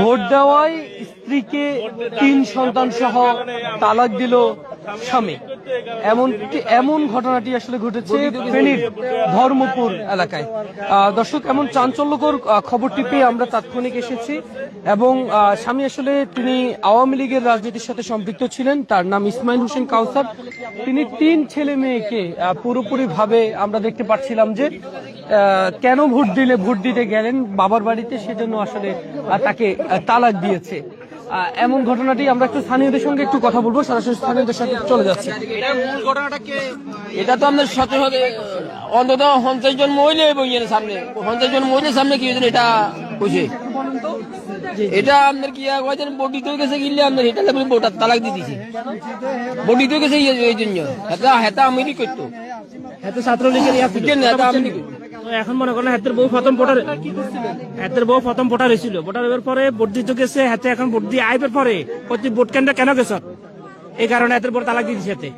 Vote দেওয়ায় স্ত্রীকে 3 সন্তান সহ তালাক দিল স্বামী। এমন ঘটনাটি আসলে ঘটেছে ফেনীর ধর্মপুর এলাকায়। দর্শক, এমন চাঞ্চল্যকর খবরটি পেয়ে আমরা তাৎক্ষণিক এসেছি এবং স্বামী আসলে তিনি আওয়ামী লীগের রাজনীতির সাথে সম্পৃক্ত ছিলেন। তার নাম ইসমাইল হোসেন কাউসার। তিনি 3 ছেলে মেয়েকে পুরোপুরি ভাবে আমরা দেখতে পাচ্ছিলাম যে কেন ভোট দিতে গেলেন বাবার বাড়িতে, সেজন্য আসলে তাকে তালাক দিয়েছে। এমন ঘটনাটি আমরা একটু স্থানীয়দের সঙ্গে একটু কথা বলবো, সরাসরি স্থানীয়দের সাথে চলে যাচ্ছে। এটা তো আমাদের সচেতন অন্তত 50 জন মহিলা বইয়ের সামনে 50 জন মহিলার সামনে কি হয়েছে এটা বুঝে এটা আপনার কি কয়েকজন বডিত হয়ে গেছে গিলে আপনার এটা বোটার তালাক দিয়ে দিয়েছে। বডিত হয়ে গেছে এই জন্য হেতা আমি করতো ছাত্রলীগের এখন মনে করেন হাতের বউ প্রথম ভোটার হয়েছিল। ভোটার হওয়ার পরে ভোট দিতে গেছে হাতে, এখন ভোট দিয়ে আইবার পরে ভোট কেন্দ্রে কেন গেছ এই কারণে হাতের বড় তালাক দিয়ে দিচ্ছে।